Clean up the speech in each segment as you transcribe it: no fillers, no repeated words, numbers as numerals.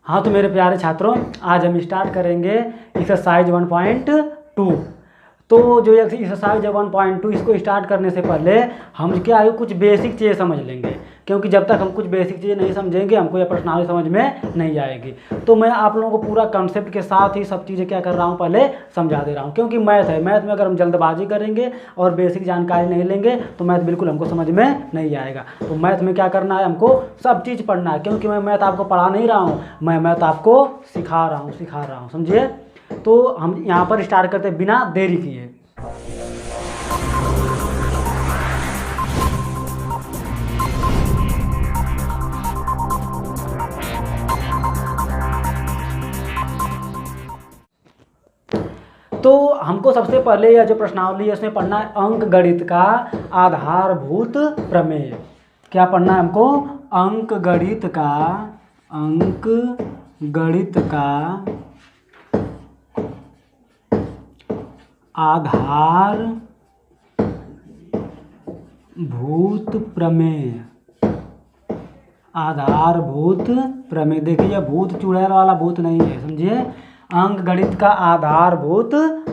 हाँ तो मेरे प्यारे छात्रों, आज हम स्टार्ट करेंगे एक्सरसाइज 1.2। तो जो एक्सरसाइज 1.2 इसको स्टार्ट करने से पहले हम क्या है कुछ बेसिक चीज़ें समझ लेंगे, क्योंकि जब तक हम कुछ बेसिक चीज़ें नहीं समझेंगे हमको यह प्रश्नावली समझ में नहीं आएगी। तो मैं आप लोगों को पूरा कंसेप्ट के साथ ही सब चीज़ें क्या कर रहा हूँ पहले समझा दे रहा हूँ, क्योंकि मैथ है, मैथ में अगर हम जल्दबाजी करेंगे और बेसिक जानकारी नहीं लेंगे तो मैथ बिल्कुल हमको समझ में नहीं आएगा। तो मैथ में क्या करना है, हमको सब चीज़ पढ़ना है, क्योंकि मैं मैथ आपको पढ़ा नहीं रहा हूँ, मैं मैथ आपको सिखा रहा हूँ, समझिए। तो हम यहाँ पर स्टार्ट करते बिना देरी किए। तो हमको सबसे पहले यह जो प्रश्नावली है उसमें पढ़ना है अंक गणित का आधारभूत प्रमेय। क्या पढ़ना है हमको? अंक गणित का आधारभूत प्रमेय। देखिए यह भूत चुड़ैल वाला भूत नहीं है, समझिए। अंक गणित का आधारभूत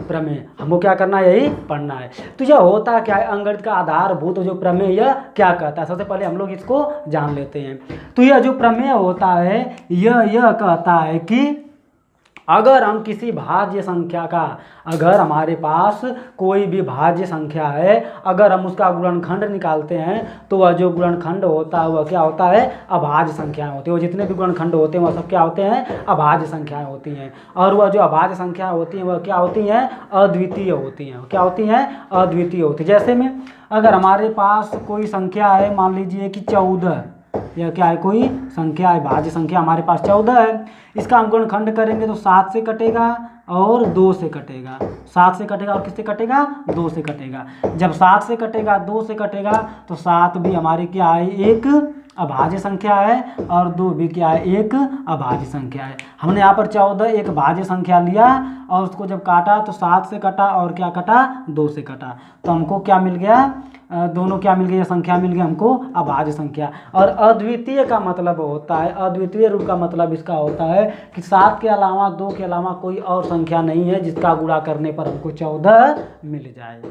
प्रमेय हमको क्या करना है, यही पढ़ना है। तो यह होता क्या है, अंक गणित का आधारभूत जो प्रमेय यह क्या कहता है, सबसे पहले हम लोग इसको जान लेते हैं। तो यह जो प्रमेय होता है यह कहता है कि अगर हम किसी भाज्य संख्या का, अगर हमारे पास कोई भी भाज्य संख्या है, अगर हम उसका गुणनखंड निकालते हैं तो वह जो गुणनखंड होता है वह क्या होता है, अभाज्य संख्याएं होती है। वो जितने भी गुणनखंड होते हैं वह सब क्या होते हैं, अभाज्य संख्याएं होती हैं। और वह जो अभाज्य संख्याएं होती हैं वह क्या होती हैं, अद्वितीय होती हैं। क्या होती हैं, अद्वितीय होती है। जैसे में अगर हमारे पास कोई संख्या है, मान लीजिए कि 14, यह क्या है, कोई संख्या है, भाज्य संख्या हमारे पास 14 है। इसका हम गुणनखंड करेंगे तो 7 से कटेगा और 2 से कटेगा। 7 से कटेगा और किससे कटेगा, 2 से कटेगा। जब 7 से कटेगा 2 से कटेगा तो 7 भी हमारी क्या है, एक अभाज्य संख्या है, और 2 भी क्या है, एक अभाज्य संख्या है। हमने यहाँ पर 14 एक भाज्य संख्या लिया और उसको जब काटा तो 7 से कटा और क्या कटा, 2 से कटा। तो हमको क्या मिल गया, दोनों क्या मिल गई, संख्या मिल गई हमको अभाज्य संख्या। और अद्वितीय का मतलब होता है, अद्वितीय रूप का मतलब इसका होता है कि 7 के अलावा 2 के अलावा कोई और संख्या नहीं है जिसका गुणा करने पर हमको 14 मिल जाए।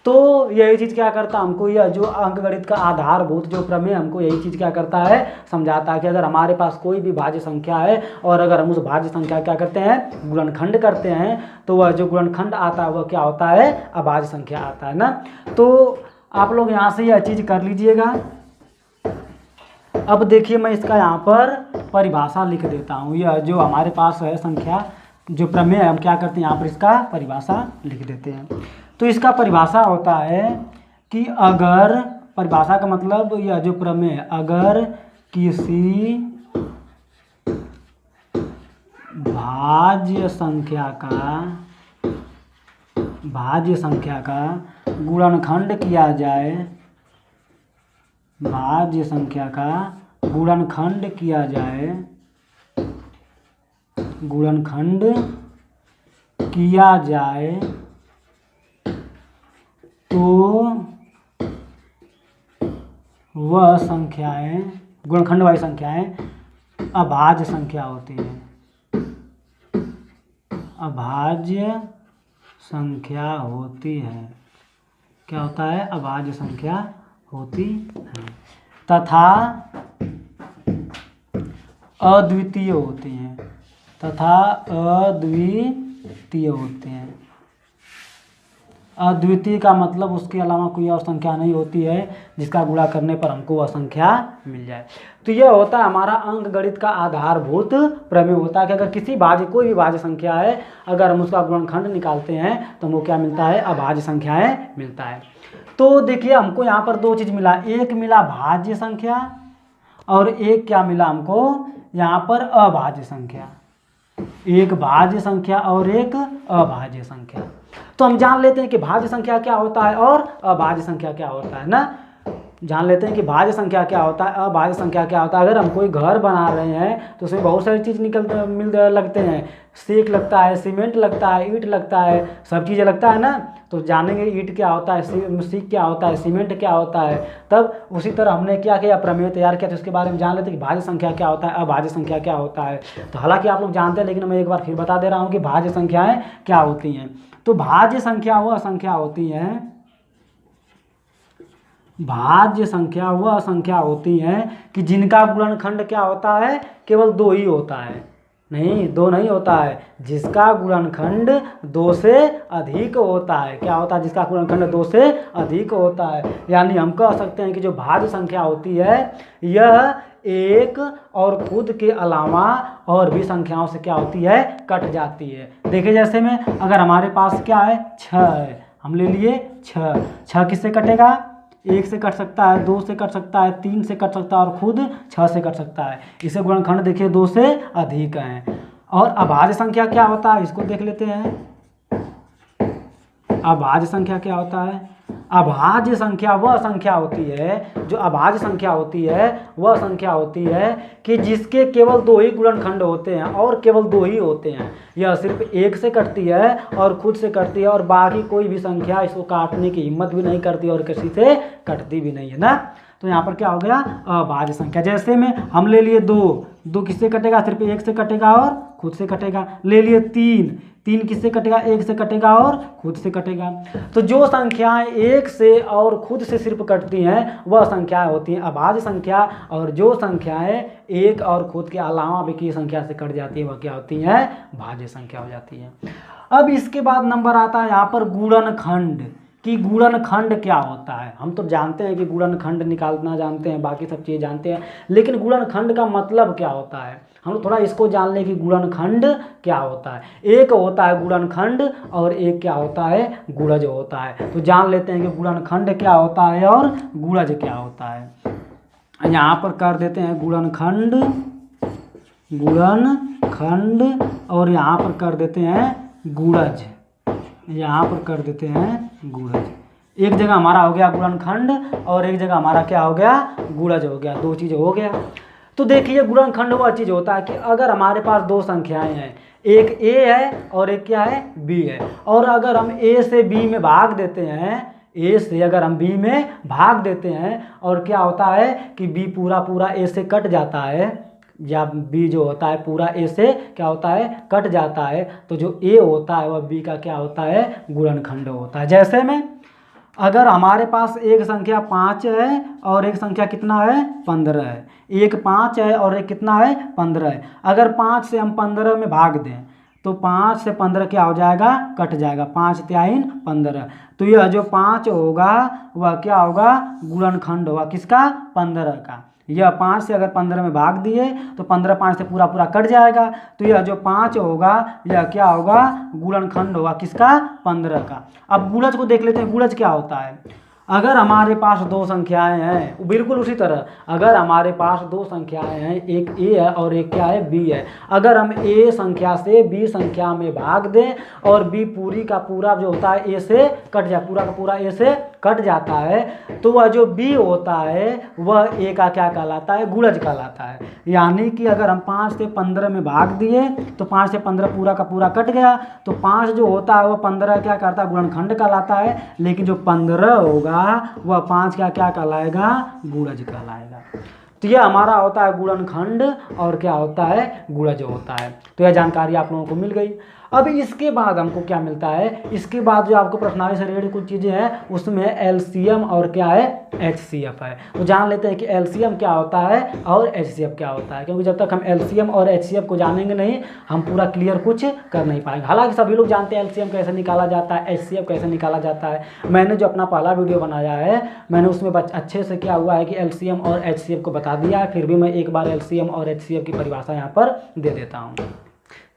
तो यही चीज़ क्या करता है, हमको यह जो अंकगणित का आधारभूत जो प्रमेय हमको यही चीज़ क्या करता है, समझाता है कि अगर हमारे पास कोई भी भाज्य संख्या है और अगर हम उस भाज्य संख्या क्या करते हैं, गुणनखंड करते हैं, तो वह जो गुणनखंड आता है वह क्या होता है, अभाज्य संख्या आता है ना। तो आप लोग यहाँ से यह चीज़ कर लीजिएगा। अब देखिए मैं इसका यहाँ पर परिभाषा लिख देता हूँ। यह जो हमारे पास है संख्या, जो प्रमेय हम क्या करते हैं, यहाँ पर इसका परिभाषा लिख देते हैं। तो इसका परिभाषा होता है कि अगर, परिभाषा का मतलब यह जो प्रमेय, अगर किसी भाज्य संख्या का गुणनखंड किया जाए, भाज्य संख्या का गुणनखंड किया जाए, तो वह संख्याएं, गुणनखंड वाली संख्याएं अभाज्य संख्या होती हैं, अभाज्य संख्या होती है। क्या होता है, अभाज्य संख्या होती है, तथा अद्वितीय होती हैं, अद्वितीय का मतलब उसके अलावा कोई और संख्या नहीं होती है जिसका गुणा करने पर हमको वह संख्या मिल जाए। तो यह होता है हमारा अंक गणित का आधारभूत प्रमेय होता है कि अगर किसी भाज्य, कोई भी भाज्य संख्या है, अगर हम उसका गुणनखंड निकालते हैं तो हमको क्या मिलता है, अभाज्य संख्याएं मिलता है। तो देखिए हमको यहाँ पर 2 चीज़ मिला, एक मिला भाज्य संख्या और एक क्या मिला हमको यहाँ पर अभाज्य संख्या। एक भाज्य संख्या और एक अभाज्य संख्या। तो हम जान लेते हैं कि भाज्य संख्या क्या होता है और अभाज्य संख्या क्या होता है ना। जान लेते हैं कि भाज्य संख्या क्या होता है, अभाज्य संख्या क्या होता है। अगर हम कोई घर बना रहे हैं तो उसमें बहुत सारी चीज़ मिल लगते हैं, सीख लगता है, सीमेंट लगता है, ईंट लगता है, सब चीज़ें लगता है ना। तो जानेंगे ईंट क्या होता है, सीख क्या होता है, सीमेंट क्या होता है। तब उसी तरह हमने क्या किया, प्रमेय तैयार किया, तो उसके बारे में जान लेते हैं कि भाज्य संख्या क्या होता है, अभाज्य संख्या क्या होता है। तो हालांकि आप लोग जानते हैं, लेकिन मैं एक बार फिर बता दे रहा हूँ कि भाज्य संख्याएँ क्या होती हैं। तो भाज्य संख्या वह संख्या होती है, भाज्य संख्या वह संख्या होती है कि जिनका गुणनखंड क्या होता है, केवल 2 ही होता है। नहीं, 2 नहीं होता है, जिसका गुणनखंड 2 से अधिक होता है। क्या होता है, जिसका गुणनखंड 2 से अधिक होता है। यानी हम कह सकते हैं कि जो भाज्य संख्या होती है यह एक और खुद के अलावा और भी संख्याओं से क्या होती है, कट जाती है। देखिए जैसे में अगर हमारे पास क्या है, 6 है, हम ले लिए 6 किससे कटेगा, 1 से कट सकता है, 2 से कट सकता है, 3 से कट सकता है और खुद 6 से कट सकता है। इसे गुणनखंड देखिए 2 से अधिक है। और अभाज्य संख्या क्या होता है, इसको देख लेते हैं। अभाज्य संख्या क्या होता है, अभाज्य संख्या वह संख्या होती है, जो अभाज्य संख्या होती है वह संख्या होती है कि जिसके केवल 2 ही गुणनखंड होते हैं और केवल 2 ही होते हैं। यह सिर्फ 1 से कटती है और खुद से कटती है, और बाकी कोई भी संख्या इसको काटने की हिम्मत भी नहीं करती और किसी से कटती भी नहीं है ना। तो यहाँ पर क्या हो गया, अभाज्य संख्या। जैसे में हम ले लिए 2 किससे कटेगा, सिर्फ 1 से कटेगा और खुद से कटेगा। ले लिए 3 किससे कटेगा, 1 से कटेगा और खुद से कटेगा। तो जो संख्याएं 1 से और खुद से सिर्फ कटती हैं वह संख्याएं होती हैं अभाज्य संख्या, और जो संख्याएं 1 और खुद के अलावा भी की संख्या से कट जाती है वह क्या होती हैं, भाज्य संख्या हो जाती है। अब इसके बाद नंबर आता है यहाँ पर गुणनखंड, कि गुणनखंड क्या होता है। हम तो जानते हैं कि गुणनखंड निकालना जानते हैं, बाकी सब चीज़ें जानते हैं, लेकिन गुणनखंड का मतलब क्या होता है, हम थोड़ा इसको जान लें कि गुणनखंड क्या होता है। एक होता है गुणनखंड और एक क्या होता है, गुणज होता है। तो जान लेते हैं कि गुणनखंड क्या होता है और गुणज क्या होता है। यहाँ पर कर देते हैं गुणनखंड, और यहाँ पर कर देते हैं गुणज, यहाँ पर कर देते हैं गुणज। एक जगह हमारा हो गया गुणनखंड और एक जगह हमारा क्या हो गया, गुणज हो गया, 2 चीज़ हो गया। तो देखिए गुणनखंड वह चीज़ होता है कि अगर हमारे पास 2 संख्याएं हैं, एक a है और एक क्या है, b है, और अगर हम a से b में भाग देते हैं, a से अगर हम b में भाग देते हैं और क्या होता है कि b पूरा a से कट जाता है, या b जो होता है पूरा a से क्या होता है, कट जाता है, तो जो a होता है वह b का क्या होता है, गुणनखंड होता है। जैसे में अगर हमारे पास एक संख्या 5 है और एक संख्या कितना है, 15 है। एक 5 है और एक कितना है, 15 है। अगर 5 से हम 15 में भाग दें तो 5 से 15 क्या हो जाएगा, कट जाएगा, 5 3 15। तो यह जो 5 होगा वह क्या होगा, गुणनखंड होगा किसका, 15 का। यह 5 से अगर 15 में भाग दिए तो 15 5 से पूरा कट जाएगा। तो यह जो 5 होगा यह क्या होगा, गुणनखंड होगा किसका, 15 का। अब गुणज को देख लेते हैं, गुणज क्या होता है। अगर हमारे पास 2 संख्याएं हैं, बिल्कुल उसी तरह अगर हमारे पास 2 संख्याएं हैं, एक a है और एक क्या है, b है। अगर हम a संख्या से b संख्या में भाग दें और b पूरी का पूरा जो होता है a से कट जाए, पूरा का पूरा a से कट जाता है, तो वह जो b होता है वह a का क्या कहलाता है, गुणज कहलाता है। यानी कि अगर हम 5 से 15 में भाग दिए तो 5 से 15 पूरा का पूरा कट गया, तो 5 जो होता है वह 15 क्या करता है, गुणनखंड कहलाता है। लेकिन जो 15 होगा वह 5 का क्या कहलाएगा, गुणज कहलाएगा। तो यह हमारा होता है गुणनखंड और क्या होता है, गुणज होता है। तो यह जानकारी आप लोगों को मिल गई। अब इसके बाद हमको क्या मिलता है, इसके बाद जो आपको प्रश्नावली से रिलेटेड कुछ चीज़ें हैं उसमें एलसीएम और क्या है, एचसीएफ है। तो जान लेते हैं कि एलसीएम क्या होता है और एचसीएफ क्या होता है, क्योंकि जब तक हम एलसीएम और एचसीएफ को जानेंगे नहीं हम पूरा क्लियर कुछ कर नहीं पाएंगे। हालांकि सभी लोग जानते हैं एलसीएम कैसे निकाला जाता है, एचसीएफ कैसे निकाला जाता है। मैंने जो अपना पहला वीडियो बनाया है मैंने उसमें अच्छे से क्या हुआ है कि एलसीएम और एचसीएफ को बता दिया है। फिर भी मैं एक बार एलसीएम और एचसीएफ की परिभाषा यहाँ पर दे देता हूँ।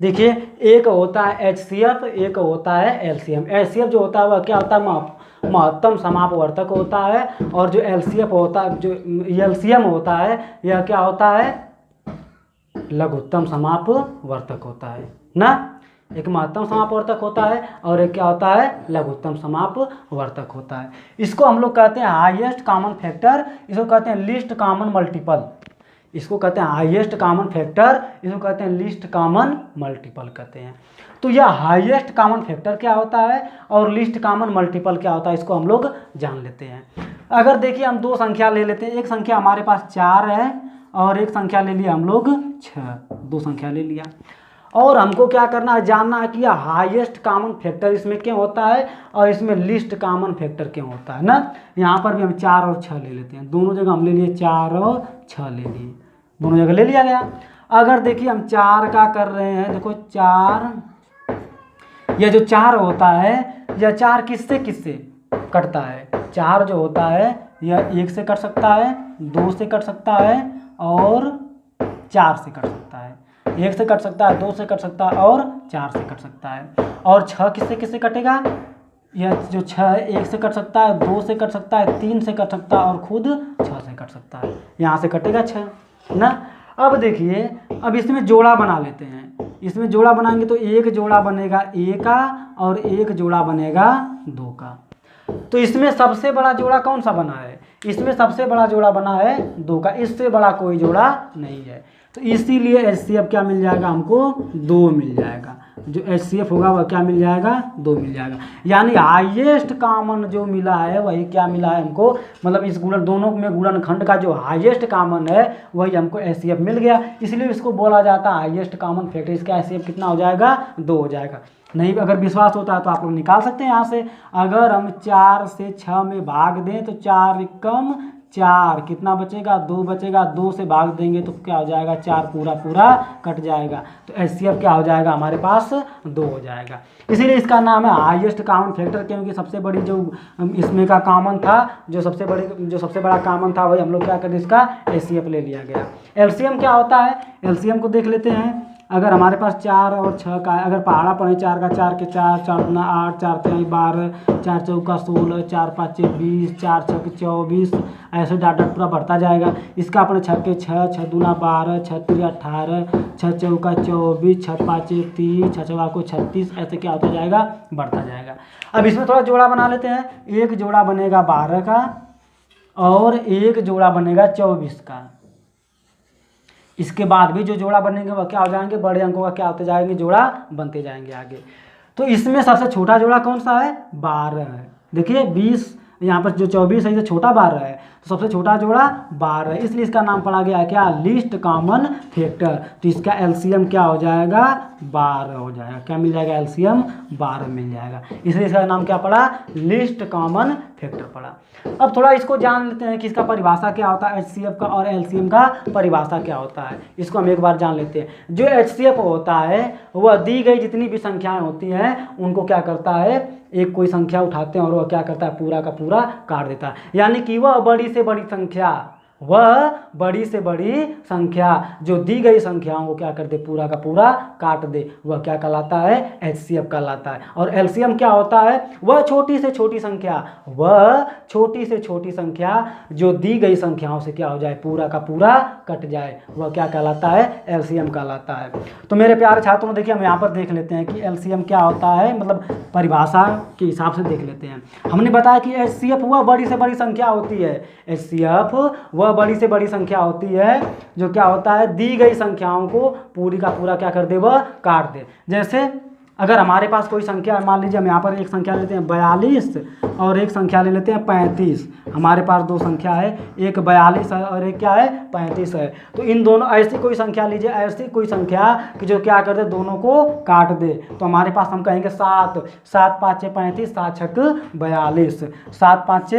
देखिए, एक होता है एचसीएफ, एक होता है एलसीएम। एचसीएफ जो होता है वह क्या होता है, महत्तम समापवर्तक होता है, और जो एलसीएफ होता है, जो एलसीएम होता है यह क्या होता है, लघुत्तम समापवर्तक होता है ना। एक महत्तम समापवर्तक होता है और एक क्या होता है, लघुत्तम समापवर्तक होता है। इसको हम लोग कहते हैं हाईएस्ट कॉमन फैक्टर, इसको कहते हैं लीस्ट कॉमन मल्टीपल, इसको कहते हैं हाईएस्ट कॉमन फैक्टर, इसको कहते हैं लीस्ट कॉमन मल्टीपल कहते हैं। तो यह हाईएस्ट कॉमन फैक्टर क्या होता है और लीस्ट कॉमन मल्टीपल क्या होता है, इसको हम लोग जान लेते हैं। अगर देखिए हम दो संख्या ले लेते हैं, एक संख्या हमारे पास 4 है और एक संख्या ले लिया हम लोग 6, दो संख्या ले लिया, और हमको क्या करना है, जानना है कि यह हाईएस्ट कॉमन फैक्टर इसमें क्यों होता है और इसमें लीस्ट कॉमन फैक्टर क्यों होता है ना। यहाँ पर भी हम 4 और 6 ले लेते हैं, दोनों जगह हम ले लिए 4 और 6 ले लिए, दोनों जगह ले लिया गया। अगर देखिए हम 4 का कर रहे हैं, देखो 4, यह जो 4 होता है यह 4 किससे किससे कटता है, 4 जो होता है यह 1 से कट सकता है, 2 से कट सकता है और 4 से कट सकता है, 1 से कट सकता है, 2 से कट सकता है और 4 से कट सकता है। और 6 किससे किससे कटेगा, यह जो 6 1 से कट सकता है, 2 से कट सकता है, 3 से कट सकता है और खुद 6 से कट सकता है, यहाँ से कटेगा 6 ना। अब देखिए अब इसमें जोड़ा बना लेते हैं, इसमें जोड़ा बनाएंगे तो एक जोड़ा बनेगा A का और एक जोड़ा बनेगा 2 का। तो इसमें सबसे बड़ा जोड़ा कौन सा बना है, इसमें सबसे बड़ा जोड़ा बना है 2 का, इससे बड़ा कोई जोड़ा नहीं है। तो इसीलिए HCF क्या मिल जाएगा हमको, 2 मिल जाएगा, जो HCF होगा वह क्या मिल जाएगा, 2 मिल जाएगा। यानी हाईएस्ट कॉमन जो मिला है वही क्या मिला है हमको, मतलब इस गुणन दोनों में गुणनखंड का जो हाईएस्ट कॉमन है वही हमको HCF मिल गया, इसलिए इसको बोला जाता है हाईएस्ट कॉमन फैक्टर। इसका HCF कितना हो जाएगा, 2 हो जाएगा। नहीं अगर विश्वास होता है तो आप लोग निकाल सकते हैं यहाँ से। अगर हम 4 से 6 में भाग दें तो 4 कम 4 कितना बचेगा, 2 बचेगा, 2 से भाग देंगे तो क्या हो जाएगा, 4 पूरा पूरा कट जाएगा, तो HCF क्या हो जाएगा हमारे पास, 2 हो जाएगा। इसीलिए इसका नाम है हाईएस्ट कॉमन फैक्टर, क्योंकि सबसे बड़ी जो इसमें का कॉमन था, जो सबसे बड़ा कॉमन था वही हम लोग क्या करते इसका HCF ले लिया गया। LCM क्या होता है, LCM को देख लेते हैं। अगर हमारे पास 4 और 6 का, अगर पहाड़ा पड़े 4 का 4 के 4, 4 दूना 8, 4 तिहाई 12, 4 चौका 16, 4 पाँचे 20, 4 छक्के 24, ऐसे डाट डाट पूरा बढ़ता जाएगा। इसका अपने 6 के 6, 6 दूना 12, 6 तिरी 18, 6 चौका 24, 6 पाँचे 30, 6 चौका को 36, ऐसे क्या होता जाएगा, बढ़ता जाएगा। अब इसमें थोड़ा जोड़ा बना लेते हैं, एक जोड़ा बनेगा 12 का और एक जोड़ा बनेगा 24 का। इसके बाद भी जो जोड़ा बनेंगे वह क्या हो जाएंगे, बड़े अंकों का क्या होते जाएंगे, जोड़ा बनते जाएंगे आगे। तो इसमें सबसे छोटा जोड़ा कौन सा है, 12 है। देखिए 20 यहाँ पर जो 24 है, ये छोटा 12 है, तो सबसे छोटा जोड़ा 12 है, इसलिए इसका नाम पड़ा गया क्या, लीस्ट कॉमन फैक्टर। तो इसका LCM क्या हो जाएगा, 12 हो जाएगा। क्या मिल जाएगा, LCM 12 मिल जाएगा, इसलिए इसका नाम क्या पड़ा, लीस्ट कॉमन फैक्टर पड़ा। अब थोड़ा इसको जान लेते हैं कि इसका परिभाषा क्या होता है, HCF का और LCM का परिभाषा क्या होता है, इसको हम एक बार जान लेते हैं। जो HCF होता है वह दी गई जितनी भी संख्याएं होती हैं उनको क्या करता है, एक कोई संख्या उठाते हैं और वह क्या करता है, पूरा का पूरा काट देता है। यानी कि वह बड़ी से बड़ी संख्या, वह बड़ी से बड़ी संख्या जो दी गई संख्याओं को क्या कर दे, पूरा का पूरा काट दे, वह क्या कहलाता है, HCF कहलाता है। और LCM क्या होता है, वह छोटी से छोटी संख्या, वह छोटी से छोटी संख्या जो दी गई संख्याओं से क्या हो जाए, पूरा का पूरा कट जाए, वह क्या कहलाता है, LCM कहलाता है। तो मेरे प्यारे छात्रों देखिए हम यहाँ पर देख लेते हैं कि LCM क्या होता है, मतलब परिभाषा के हिसाब से देख लेते हैं। हमने बताया कि HCF वह बड़ी से बड़ी संख्या होती है, HCF वह बड़ी से बड़ी संख्या होती है जो क्या होता है, दी गई संख्याओं को पूरी का पूरा क्या कर दे, वह काट दे। जैसे अगर हमारे पास कोई संख्या, मान लीजिए हम यहाँ पर एक संख्या लेते हैं 42 और एक संख्या ले लेते हैं 35। हमारे पास दो संख्या है, एक 42 है और एक क्या है, 35 है। तो इन दोनों, ऐसी कोई संख्या लीजिए, ऐसी कोई संख्या कि जो क्या कर दे, दोनों को काट दे। तो हमारे पास हम कहेंगे 7, 7 5 35, 7 6 42, 7 5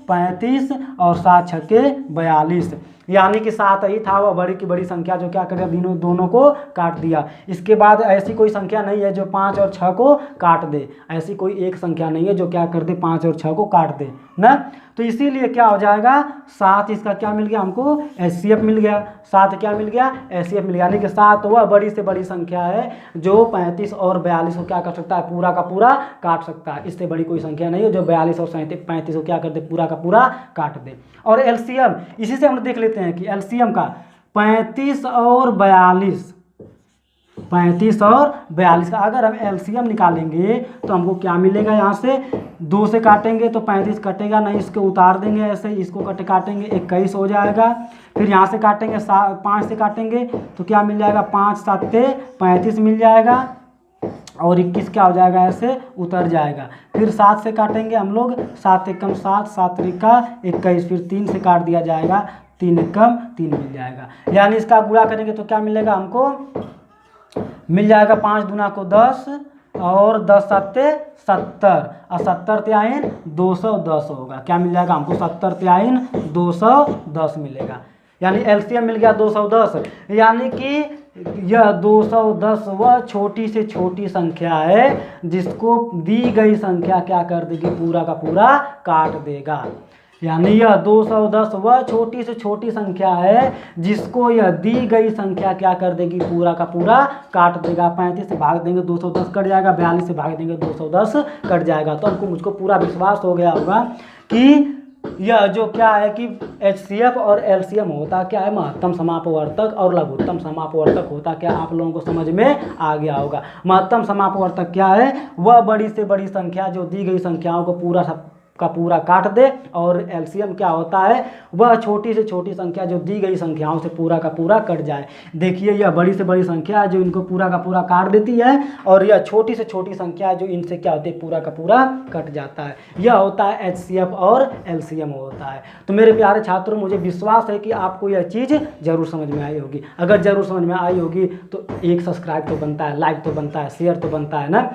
35 और 7 6 42। यानी कि 7 ही था वह बड़ी की बड़ी संख्या जो क्या करे, दोनों को काट दिया। इसके बाद ऐसी कोई संख्या नहीं है जो 5 और 6 को काट दे, ऐसी कोई एक संख्या नहीं है जो क्या कर दे, 5 और 6 को काट दे ना। तो इसीलिए क्या हो जाएगा, 7 इसका क्या मिल गया हमको, HCF मिल गया। 7 क्या मिल गया, HCF मिल गया। यानी कि 7 वह बड़ी से बड़ी संख्या है जो 35 और 42 को क्या कर सकता है, पूरा का पूरा काट सकता है। इससे बड़ी कोई संख्या नहीं है जो 42 और 35 को क्या कर दे, पूरा का पूरा काट दे। और LCM इसी से हम देख लेते हैं कि LCM का 35 और 42 35 और 42 का अगर हम एलसीएम निकालेंगे तो हमको क्या मिलेगा, यहाँ से 2 से काटेंगे तो 35 कटेगा नहीं, इसको उतार देंगे ऐसे, इसको काटेंगे 21 हो जाएगा। फिर यहाँ से काटेंगे 5 से काटेंगे तो क्या मिल जाएगा, 5 7 35 मिल जाएगा और 21 क्या हो जाएगा, ऐसे उतर जाएगा। फिर 7 से काटेंगे हम लोग, 7 एकम 7, 7 त्रिका 21, फिर 3 से काट दिया जाएगा, 3 एकम 3 मिल जाएगा। यानी इसका गुणा करेंगे तो क्या मिलेगा हमको, मिल जाएगा 5 दूना को 10 और 10 सत्ते 70 और 70 त्याइन 210 होगा। क्या मिल जाएगा हमको, 70 त्याइन 210 मिलेगा। यानी एलसीएम मिल गया 210। यानी कि यह 210 वह छोटी से छोटी संख्या है जिसको दी गई संख्या क्या कर देगी, पूरा का पूरा काट देगा। यानी यह 210 वह छोटी से छोटी संख्या है जिसको यह दी गई संख्या क्या कर देगी, पूरा का पूरा काट देगा। 35 से भाग देंगे 210 कट जाएगा, 42 से भाग देंगे 210 कट जाएगा। तो हमको मुझको पूरा विश्वास हो गया होगा कि यह जो क्या है कि एचसीएफ और एलसीएम होता क्या है, महत्तम समापवर्तक और लघुत्तम समापवर्तक होता क्या, आप लोगों को समझ में आ गया होगा। महत्तम समापवर्तक क्या है, वह बड़ी से बड़ी संख्या जो दी गई संख्याओं को पूरा का पूरा काट दे, और एलसीएम क्या होता है, वह छोटी से छोटी संख्या जो दी गई संख्याओं से पूरा का पूरा कट जाए। देखिए यह बड़ी से बड़ी संख्या है जो इनको पूरा का पूरा काट देती है, और यह छोटी से छोटी संख्या है जो इनसे क्या होती है, पूरा का पूरा कट जाता है। यह होता है एचसीएफ और एलसीएम होता है। तो मेरे प्यारे छात्रों, मुझे विश्वास है कि आपको यह चीज़ जरूर समझ में आई होगी। अगर जरूर समझ में आई होगी तो एक सब्सक्राइब तो बनता है, लाइक तो बनता है, शेयर तो बनता है ना।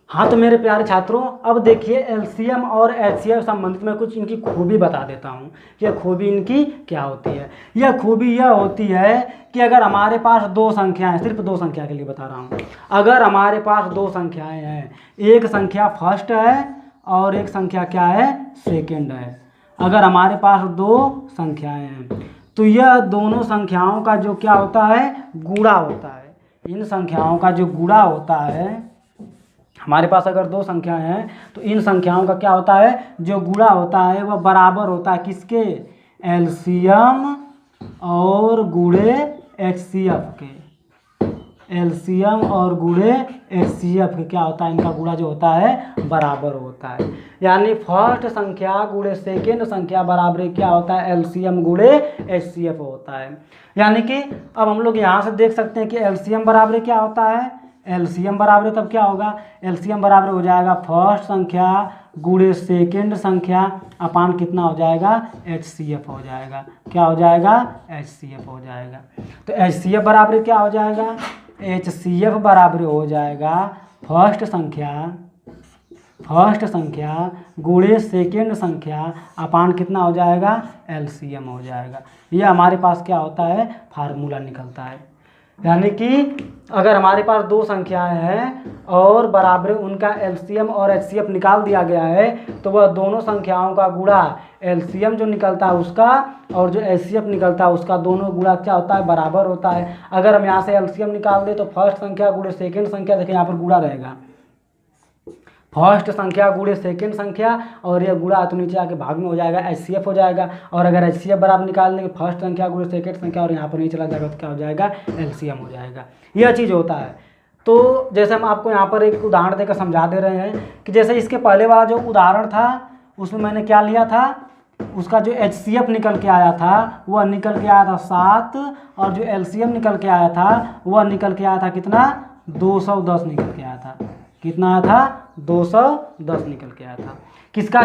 हाँ, तो मेरे प्यारे छात्रों, अब देखिए एलसीएम और एचसीएफ संबंधित मैं कुछ इनकी खूबी बता देता हूँ। यह खूबी इनकी क्या होती है। यह खूबी यह होती है कि अगर हमारे पास दो संख्याएं, सिर्फ दो संख्या के लिए बता रहा हूँ, अगर हमारे पास दो संख्याएं हैं, एक संख्या फर्स्ट है और एक संख्या क्या है, सेकेंड है। अगर हमारे पास दो संख्याएं हैं तो यह दोनों संख्याओं का जो क्या होता है, गुणा होता है। इन संख्याओं का जो गुणा होता है, हमारे पास अगर दो संख्याएं हैं तो इन संख्याओं का क्या होता है, जो गुणा होता है वह बराबर होता है किसके, एलसीएम और गुणे एचसीएफ के। एलसीएम और गुणे एचसीएफ के क्या होता है, इनका गुणा जो होता है बराबर होता है। यानी फर्स्ट संख्या गुणे सेकेंड संख्या बराबर क्या होता है, एलसीएम गुणे एचसीएफ होता है। यानी कि अब हम लोग यहाँ से देख सकते हैं कि एलसीएम बराबर क्या होता है, एलसीएम बराबर तब क्या होगा, एलसीएम बराबर हो जाएगा फर्स्ट संख्या गुणे सेकेंड संख्या अपान कितना हो जाएगा, एचसीएफ हो जाएगा। क्या हो जाएगा, एचसीएफ हो जाएगा। तो एचसीएफ बराबर क्या हो जाएगा, एचसीएफ बराबर हो जाएगा फर्स्ट संख्या गुणे सेकेंड संख्या अपान कितना हो जाएगा, एलसीएम हो जाएगा। यह हमारे पास क्या होता है, फार्मूला निकलता है। यानी कि अगर हमारे पास दो संख्याएं हैं और बराबर उनका एलसीएम और एचसीएफ निकाल दिया गया है तो वह दोनों संख्याओं का गुणा, एलसीएम जो निकलता है उसका और जो एचसीएफ निकलता है उसका, दोनों गुणा क्या होता है, बराबर होता है। अगर हम यहाँ से एलसीएम निकाल दें तो फर्स्ट संख्या गुणे सेकेंड संख्या, देखिए यहाँ पर गुणा रहेगा, फर्स्ट संख्या गुणे सेकेंड संख्या और यह गुणा तो नीचे आके भाग में हो जाएगा, एचसीएफ हो जाएगा। और अगर एचसीएफ बराबर निकाल देंगे फर्स्ट संख्या गुणे सेकेंड संख्या और यहाँ पर नहीं चला जाएगा तो क्या हो जाएगा, एलसीएम हो जाएगा। यह चीज़ होता है। तो जैसे हम आपको यहाँ पर एक उदाहरण देकर समझा दे रहे हैं कि जैसे इसके पहले वाला जो उदाहरण था उसमें मैंने क्या लिया था, उसका जो एचसीएफ निकल के आया था वह निकल के आया था 7 और जो एलसीएम निकल के आया था वह निकल के आया था कितना, 210 निकल के आया था। कितना आया था, 210 निकल के आया था। किसका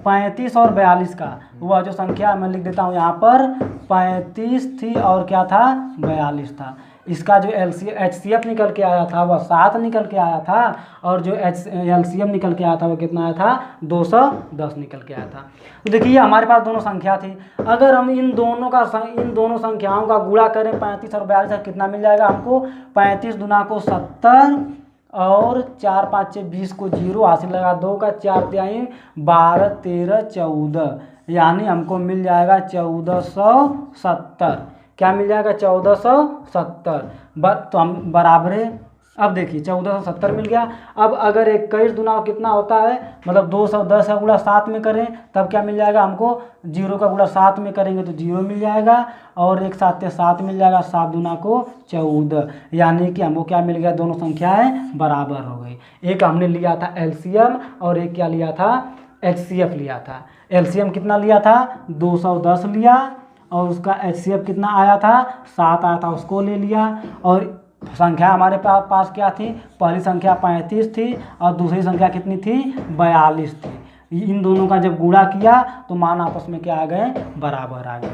35 और 42 का, वह जो संख्या मैं लिख देता हूँ यहाँ पर, 35 थी और क्या था, 42 था। इसका जो एचसीएफ निकल के आया था वह 7 निकल के आया था और जो एलसीएम निकल के आया था वह कितना आया था, 210 निकल के आया था। तो देखिए हमारे पास दोनों संख्या थी, अगर हम इन दोनों संख्याओं का गुणा करें 35 और 42 का, कितना मिल जाएगा हमको, 35 दूना को 70 और 4 5 20 को 0 हासिल लगा, 2 का 4 तिहाई 12 13 14, यानी हमको मिल जाएगा 1470। क्या मिल जाएगा, 1470। तो हम बराबर अब देखिए 1470 मिल गया। अब अगर 21 दूना कितना होता है, मतलब 210 का गुणा 7 में करें तब क्या मिल जाएगा हमको, 0 का गुणा 7 में करेंगे तो 0 मिल जाएगा, और 1 7 7 मिल जाएगा, 7 दूना को 14, यानी कि हमको क्या मिल गया, दोनों संख्याएं बराबर हो गई। एक हमने लिया था एलसीएम और एक क्या लिया था, एचसीएफ लिया था। एलसीएम कितना लिया था, 210 लिया, और उसका एचसीएफ कितना आया था, 7 आया था, उसको ले लिया। और संख्या हमारे पास क्या थी, पहली संख्या 35 थी और दूसरी संख्या कितनी थी, 42 थी। इन दोनों का जब गुणा किया तो मान आपस में क्या आ गए, बराबर आ गए।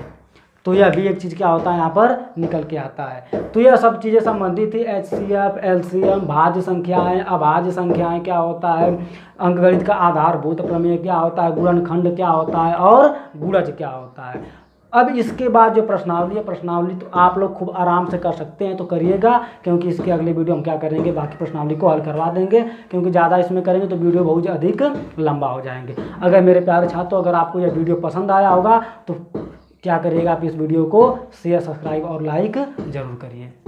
तो यह भी एक चीज़ क्या होता है यहाँ पर निकल के आता है। तो यह सब चीज़ें संबंधित थी, एचसीएफ, एलसीएम, भाज्य संख्याएं, अभाज्य संख्याएं क्या होता है, अंकगणित का आधारभूत प्रमेय क्या होता है, गुणनखंड क्या होता है, और गुणज क्या होता है। अब इसके बाद जो प्रश्नावली है, प्रश्नावली तो आप लोग खूब आराम से कर सकते हैं, तो करिएगा, क्योंकि इसके अगले वीडियो हम क्या करेंगे, बाकी प्रश्नावली को हल करवा देंगे, क्योंकि ज़्यादा इसमें करेंगे तो वीडियो बहुत अधिक लंबा हो जाएंगे। अगर मेरे प्यारे छात्रों, अगर आपको यह वीडियो पसंद आया होगा तो क्या करिएगा, आप इस वीडियो को शेयर, सब्सक्राइब और लाइक ज़रूर करिए।